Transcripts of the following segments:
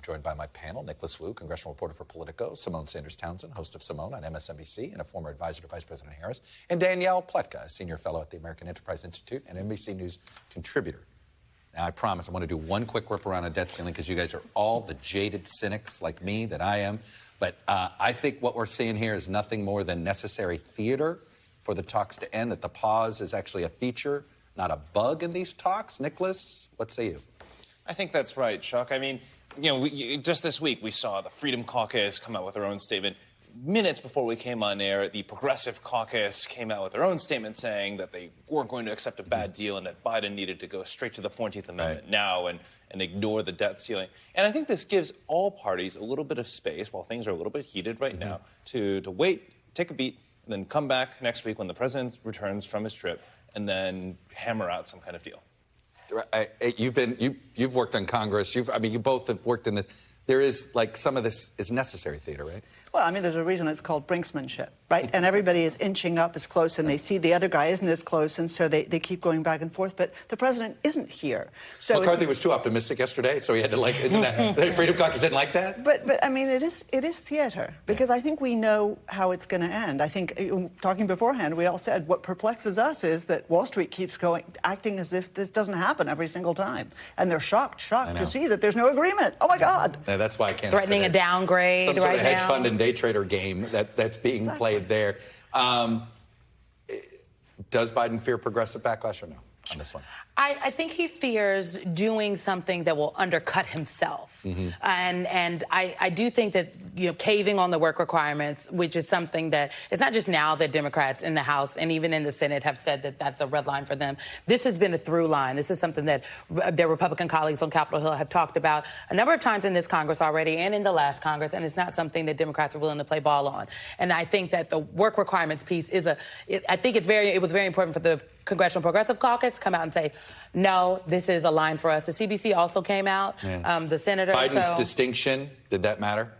joined by my panel, Nicholas Wu, congressional reporter for Politico, Symone Sanders-Townsend, host of Symone on MSNBC and a former advisor to Vice President Harris, and Danielle Pletka, a senior fellow at the American Enterprise Institute and NBC News contributor. Now, I promise I want to do one quick whip around on debt ceiling because you guys are all the jaded cynics like me that I am. But I think what we're seeing here is nothing more than necessary theater for the talks to end, that the pause is actually a feature, not a bug in these talks. Nicholas, what say you? I think that's right, Chuck. I mean, just this week we saw the Freedom Caucus come out with their own statement. Minutes before we came on air, the Progressive Caucus came out with their own statement saying that they weren't going to accept a bad deal and that Biden needed to go straight to the 14th Amendment now and ignore the debt ceiling. And I think this gives all parties a little bit of space, while things are a little bit heated right now, to wait, take a beat, and then come back next week when the president returns from his trip and then hammer out some kind of deal. You've worked on Congress. You both have worked in this. There is, like, some of this is necessary theater, right? Well, I mean, there's a reason it's called brinksmanship, right? And everybody is inching up as close, and they see the other guy isn't as close, and so they keep going back and forth. But the president isn't here. So McCarthy was too optimistic yesterday, so he had to, like, the Freedom Caucus didn't like that? But I mean, it is theater, because I think we know how it's going to end. I think, talking beforehand, we all said what perplexes us is that Wall Street keeps acting as if this doesn't happen every single time. And they're shocked to see that there's no agreement. Oh, my God. Yeah, that's why I can't. Threatening a downgrade some sort of hedge fund now. and day trader game that's being played there. Does Biden fear progressive backlash or no on this one? I think he fears doing something that will undercut himself. And I do think that, caving on the work requirements, which is something that it's not just now that Democrats in the House and even in the Senate have said that that's a red line for them. This has been a through line. This is something that their Republican colleagues on Capitol Hill have talked about a number of times in this Congress already and in the last Congress, and it's not something that Democrats are willing to play ball on. And I think that the work requirements piece is I think it was very important for the Congressional Progressive Caucus to come out and say, no, this is a line for us. The CBC also came out, the senator. Biden's distinction, did that matter?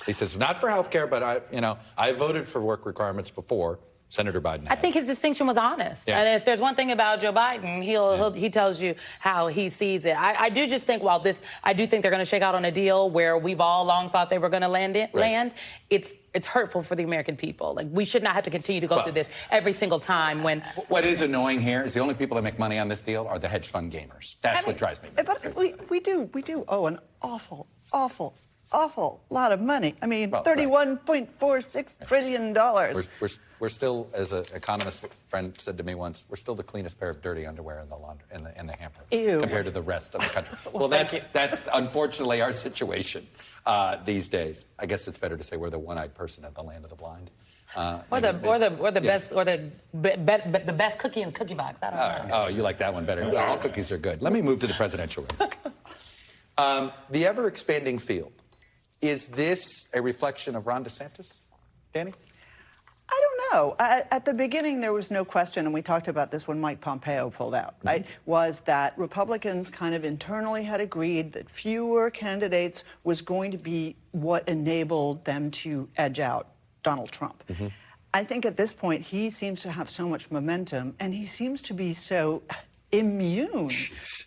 He says, not for health care, but I voted for work requirements before. Senator Biden had. I think his distinction was honest. And if there's one thing about Joe Biden, he tells you how he sees it. I do just think, I do think they're going to shake out on a deal where we've all long thought they were going to land. It's hurtful for the American people. Like, we should not have to continue to go through this every single time when... What is annoying here is the only people that make money on this deal are the hedge fund gamers. That's what drives me. But we do owe an awful lot of money. I mean, $31.46 trillion. We're still, as an economist friend said to me once, we're still the cleanest pair of dirty underwear in the laundry, in the hamper. Ew. Compared to the rest of the country. Well, that's unfortunately our situation these days. I guess it's better to say we're the one-eyed person at the land of the blind. Or the best cookie in the cookie box. I don't know. Oh, you like that one better. Well, all cookies are good. Let me move to the presidential race. The ever-expanding field. Is this a reflection of Ron DeSantis, Danny? I don't know. At the beginning, there was no question, and we talked about this when Mike Pompeo pulled out, right, was that Republicans kind of internally had agreed that fewer candidates was going to be what enabled them to edge out Donald Trump. I think at this point, he seems to have so much momentum, and he seems to be so immune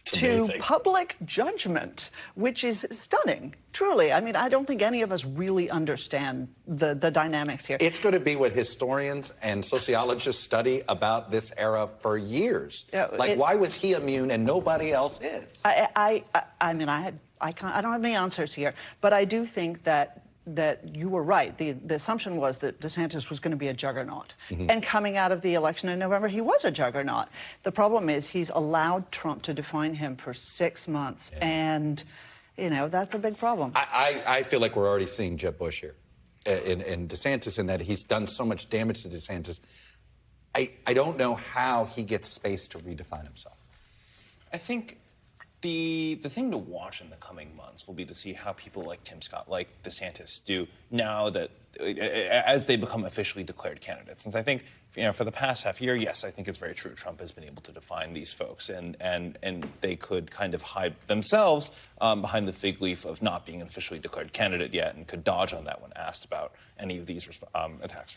to public judgment, which is stunning, truly. I mean, I don't think any of us really understand the dynamics here. It's going to be what historians and sociologists study about this era for years. Why was he immune and nobody else is? I mean, I don't have any answers here, but I do think that you were right. The assumption was that DeSantis was going to be a juggernaut. And coming out of the election in November, he was a juggernaut. The problem is he's allowed Trump to define him for 6 months. And, that's a big problem. I feel like we're already seeing Jeb Bush here in DeSantis, in that he's done so much damage to DeSantis. I don't know how he gets space to redefine himself. I think the thing to watch in the coming months will be to see how people like Tim Scott, like DeSantis, do now that as they become officially declared candidates. And so I think, for the past half year, yes, I think it's very true. Trump has been able to define these folks, and they could kind of hide themselves behind the fig leaf of not being an officially declared candidate yet, and could dodge on that when asked about any of these attacks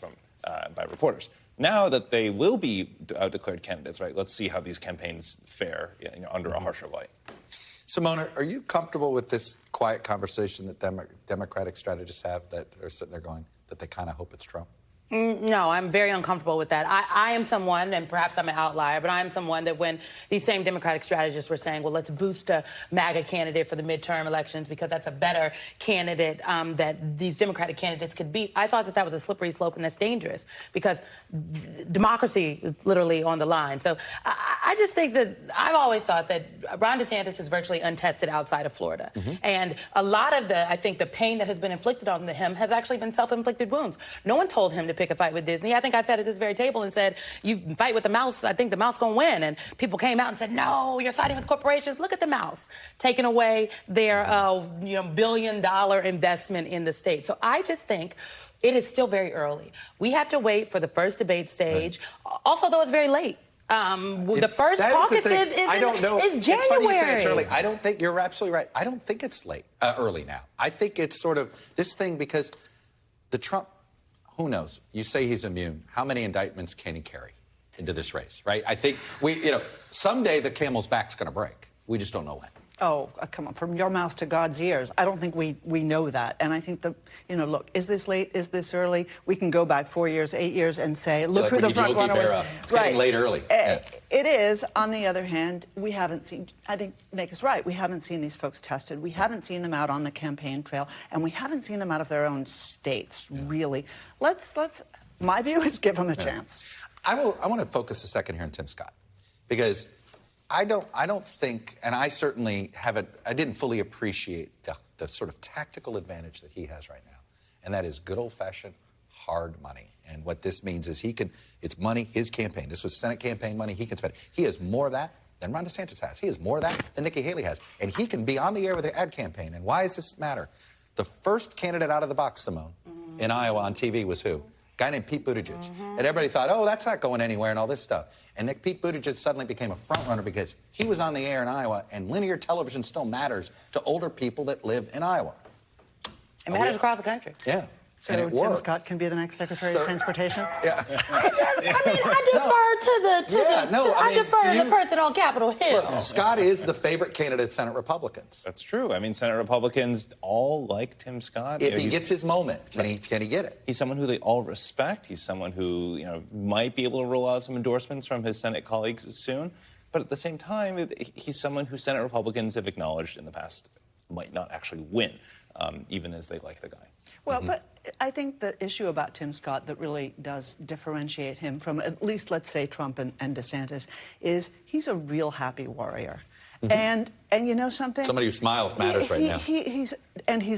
by reporters. Now that they will be declared candidates, right? Let's see how these campaigns fare under a harsher light. Symone, are you comfortable with this quiet conversation that Democratic strategists have that are sitting there going that they kind of hope it's Trump? No, I'm very uncomfortable with that. I am someone, and perhaps I'm an outlier, but I am someone that when these same Democratic strategists were saying, well, let's boost a MAGA candidate for the midterm elections because that's a better candidate that these Democratic candidates could beat, I thought that that was a slippery slope and that's dangerous because democracy is literally on the line. So I just think that I've always thought that Ron DeSantis is virtually untested outside of Florida. And a lot of I think the pain that has been inflicted on him has actually been self-inflicted wounds. No one told him to pick a fight with Disney. I think I sat at this very table and said, you fight with the mouse, I think the mouse gonna win. And people came out and said, no, you're siding with corporations. Look at the mouse, taking away their $1 billion investment in the state. So I just think it is still very early. We have to wait for the first debate stage. Right. Also, though, it's very late. The first caucus is I don't know. Is January. It's funny you say it's early. I don't think you're absolutely right. I don't think it's early now. I think it's sort of this thing because the Trump. Who knows? You say he's immune. How many indictments can he carry into this race, right? I think someday the camel's back's going to break. We just don't know when. Oh, come on, from your mouth to God's ears. I don't think we know that. And I think look, is this late? Is this early? We can go back 4 years, 8 years and say, look who the front runner was. It's getting late early. It is. On the other hand, we haven't seen, I think Nick is right, we haven't seen these folks tested. We haven't seen them out on the campaign trail, and we haven't seen them out of their own states, really. My view is give them a chance. I want to focus a second here on Tim Scott, because I don't think, and I certainly I didn't fully appreciate the sort of tactical advantage that he has right now, and that is good old-fashioned hard money. And what this means is it's money, his campaign. This was Senate campaign money, he can spend it. He has more of that than Ron DeSantis has. He has more of that than Nikki Haley has. And he can be on the air with the ad campaign. And why does this matter? The first candidate out of the box, Symone, in Iowa on TV was who? A guy named Pete Buttigieg. And everybody thought, oh, that's not going anywhere and all this stuff. And Pete Buttigieg suddenly became a front runner because he was on the air in Iowa, and linear television still matters to older people that live in Iowa. It matters across the country. Yeah. So Tim Scott can be the next Secretary of Transportation? Yeah. I defer to the person on Capitol Hill. Look, Scott is the favorite candidate of Senate Republicans. That's true. I mean, Senate Republicans all like Tim Scott. If he gets his moment, can he get it? He's someone who they all respect. He's someone who might be able to roll out some endorsements from his Senate colleagues soon. But at the same time, he's someone who Senate Republicans have acknowledged in the past might not actually win, even as they like the guy. Well, but I think the issue about Tim Scott that really does differentiate him from at least, let's say, Trump and DeSantis is he's a real happy warrior. And you know something? Somebody who smiles matters right now. He's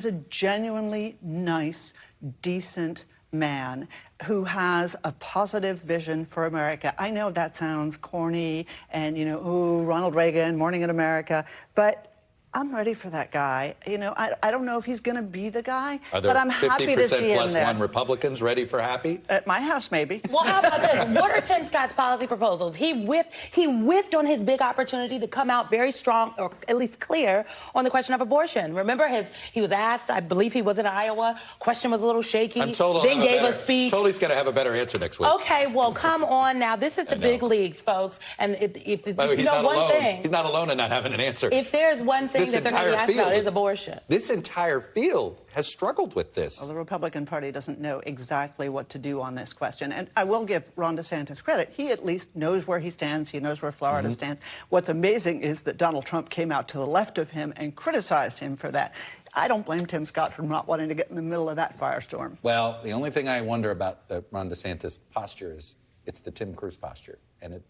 a genuinely nice, decent man who has a positive vision for America. I know that sounds corny and, ooh, Ronald Reagan, Morning in America, but I'm ready for that guy. I don't know if he's going to be the guy, but I'm happy to see him there. 50% plus one Republicans ready for happy? At my house, maybe. Well, how about this? What are Tim Scott's policy proposals? He whiffed on his big opportunity to come out very strong, or at least clear, on the question of abortion. Remember, he was asked, I believe he was in Iowa, question was a little shaky, I'm told then gave a speech. Told he's going to have a better answer next week. Okay, well, come on now. This is the big leagues, folks. And if By the way, he's not alone. He's not alone in not having an answer. If there's one thing that they're going to be asked about is abortion. This entire field has struggled with this. Well, the Republican Party doesn't know exactly what to do on this question. And I will give Ron DeSantis credit. He at least knows where he stands. He knows where Florida stands. What's amazing is that Donald Trump came out to the left of him and criticized him for that. I don't blame Tim Scott for not wanting to get in the middle of that firestorm. Well, the only thing I wonder about the Ron DeSantis posture is it's the Tim Cruz posture. And,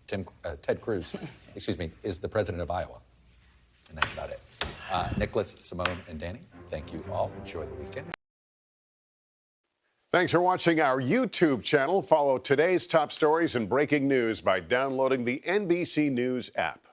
Ted Cruz, excuse me, is the president of Iowa. And that's about it. Nicholas, Symone, and Danny, thank you all. Enjoy the weekend. Thanks for watching our YouTube channel. Follow today's top stories and breaking news by downloading the NBC News app.